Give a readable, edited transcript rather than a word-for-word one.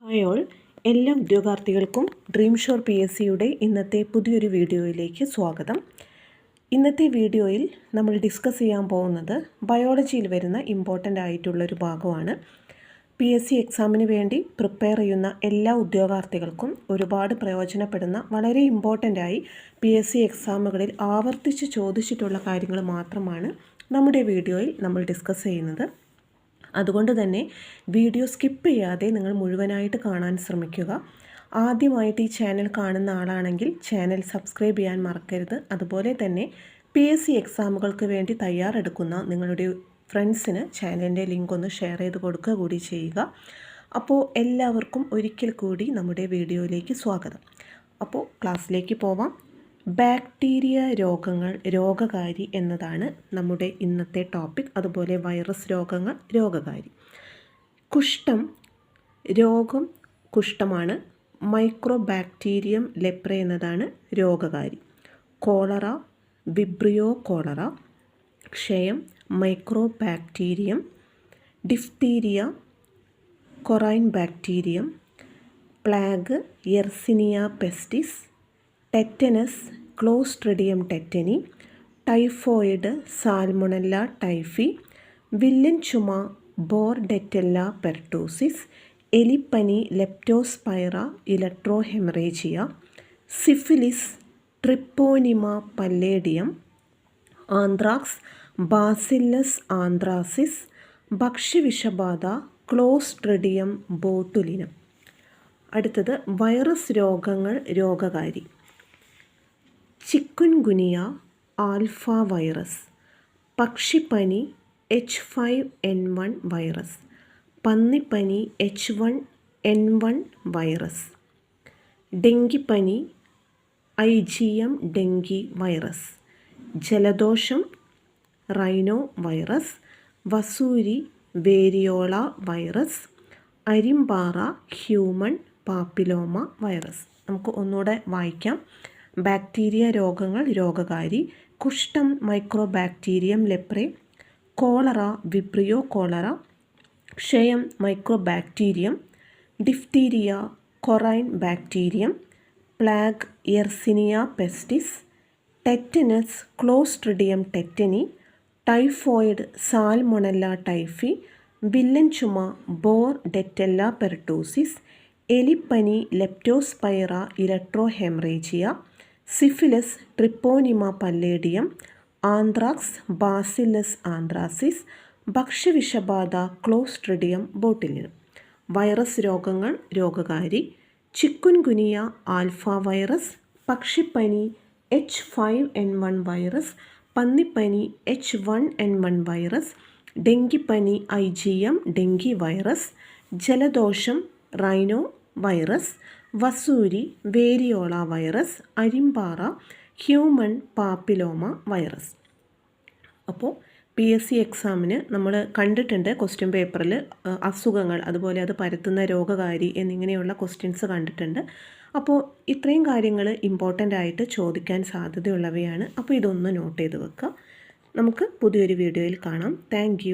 Hi all, എല്ലാ ഉദ്യോഗാർത്ഥികൾക്കും dream shore PSCയുടെ ഇന്നത്തെ പുതിയൊരു വീഡിയോയിലേക്ക് സ്വാഗതം. ഇന്നത്തെ വീഡിയോയിൽ നമ്മൾ ഡിസ്കസ് ചെയ്യാൻ പോകുന്നത് ബയോളജിയിൽ വരുന്ന ഇമ്പോർട്ടൻ്റ് ആയിട്ടുള്ളൊരു ഭാഗമാണ്. PSC എക്സാമിന് വേണ്ടി പ്രിപ്പയർ ചെയ്യുന്ന എല്ലാ ഉദ്യോഗാർത്ഥികൾക്കും ഒരുപാട് പ്രയോജനപ്പെടുന്ന വളരെ ഇമ്പോർട്ടൻ്റായി PSC എക്സാമുകളിൽ ആവർത്തിച്ച് ചോദിച്ചിട്ടുള്ള കാര്യങ്ങൾ മാത്രമാണ് നമ്മുടെ വീഡിയോയിൽ നമ്മൾ ഡിസ്കസ് ചെയ്യുന്നത്. അതുകൊണ്ട് തന്നെ വീഡിയോ സ്കിപ്പ് ചെയ്യാതെ നിങ്ങൾ മുഴുവനായിട്ട് കാണാൻ ശ്രമിക്കുക. ആദ്യമായിട്ട് ഈ ചാനൽ കാണുന്ന ആളാണെങ്കിൽ ചാനൽ സബ്സ്ക്രൈബ് ചെയ്യാൻ മറക്കരുത്. അതുപോലെ തന്നെ PSC എക്സാമുകൾക്ക് വേണ്ടി തയ്യാറെടുക്കുന്ന നിങ്ങളുടെ ഫ്രണ്ട്സിന് ചാനലിൻ്റെ ലിങ്ക് ഒന്ന് ഷെയർ ചെയ്ത് കൊടുക്കുക കൂടി ചെയ്യുക. അപ്പോൾ എല്ലാവർക്കും ഒരിക്കൽ കൂടി നമ്മുടെ വീഡിയോയിലേക്ക് സ്വാഗതം. അപ്പോൾ ക്ലാസ്സിലേക്ക് പോവാം. ബാക്ടീരിയ രോഗങ്ങൾ, രോഗകാരി എന്നതാണ് നമ്മുടെ ഇന്നത്തെ ടോപ്പിക്. അതുപോലെ വൈറസ് രോഗങ്ങൾ, രോഗകാരി. കുഷ്ഠം രോഗം, കുഷ്ഠമാണ്. മൈക്രോ ബാക്ടീരിയം ലെപ്ര എന്നതാണ് രോഗകാരി. Cholera, Vibrio cholerae. ക്ഷയം, Mycobacterium. Diphtheria, Corynebacterium. Plague, Yersinia pestis. Tetanus, Clostridium tetani. Typhoid, Salmonella typhi. വില്ലൻ ചുമ, ബോർഡെറ്റെല്ല പെർട്ടൂസിസ്. എലിപ്പനി, ലെപ്റ്റോസ്പൈറ ഇലക്ട്രോഹെമറേജിയ. Syphilis, Treponema pallidum. Anthrax, Bacillus anthracis. ഭക്ഷ്യവിഷബാധ, ക്ലോസ്ട്രിഡിയം ബോട്ടുലിനം. അടുത്തത് virus രോഗങ്ങൾ, രോഗകാരി. Chikungunya, alpha virus. പക്ഷിപ്പനി, H5N1 വൈറസ്. പന്നിപ്പനി, H1N1 വൈറസ്. ഡെങ്കിപ്പനി, IgM ഡെങ്കി വൈറസ്. ജലദോഷം, റൈനോ വൈറസ്. വസൂരി, വേരിയോള വൈറസ്. അരിമ്പാറ, ഹ്യൂമൺ പാപ്പിലോമ വൈറസ്. നമുക്ക് ഒന്നുകൂടെ വായിക്കാം. ബാക്ടീരിയ രോഗങ്ങൾ, രോഗകാരി. കുഷ്ഠം, Mycobacterium leprae. Cholera, Vibrio cholerae. ക്ഷയം, Mycobacterium. Diphtheria, Corynebacterium. Plague, Yersinia pestis. Tetanus, Clostridium tetani. Typhoid, Salmonella typhi. വില്ലൻ ചുമ, ബോർഡെറ്റെല്ല പെർട്ടൂസിസ്. എലിപ്പനി, ലെപ്റ്റോസ്പൈറ ഇലക്ട്രോഹെമറേജിയ. Syphilis, Treponema pallidum. Anthrax, Bacillus anthracis. ഭക്ഷ്യവിഷബാധ, ക്ലോസ്ട്രിഡിയം ബോട്ടുലിനം. വൈറസ് രോഗങ്ങൾ, രോഗകാരി. Chikungunya, alpha virus. പക്ഷിപ്പനി, H5N1 virus. പന്നിപ്പനി, H1N1 virus. ഡെങ്കിപ്പനി, IgM ഡെങ്കി വൈറസ്. ജലദോഷം, റൈനോ വൈറസ്. വസൂരി, വേരിയോള വൈറസ്. അരിമ്പാറ, ഹ്യൂമൺ പാപ്പിലോമ വൈറസ്. അപ്പോൾ PSC എക്സാമിന് നമ്മൾ കണ്ടിട്ടുണ്ട് ക്വസ്റ്റ്യൻ പേപ്പറിൽ അസുഖങ്ങൾ, അതുപോലെ അത് പരത്തുന്ന രോഗകാരി എന്നിങ്ങനെയുള്ള ക്വസ്റ്റ്യൻസ് കണ്ടിട്ടുണ്ട്. അപ്പോൾ ഇത്രയും കാര്യങ്ങൾ ഇമ്പോർട്ടൻ്റ് ആയിട്ട് ചോദിക്കാൻ സാധ്യതയുള്ളവയാണ്. അപ്പോൾ ഇതൊന്ന് നോട്ട് ചെയ്ത് വെക്കുക. നമുക്ക് പുതിയൊരു വീഡിയോയിൽ കാണാം. താങ്ക്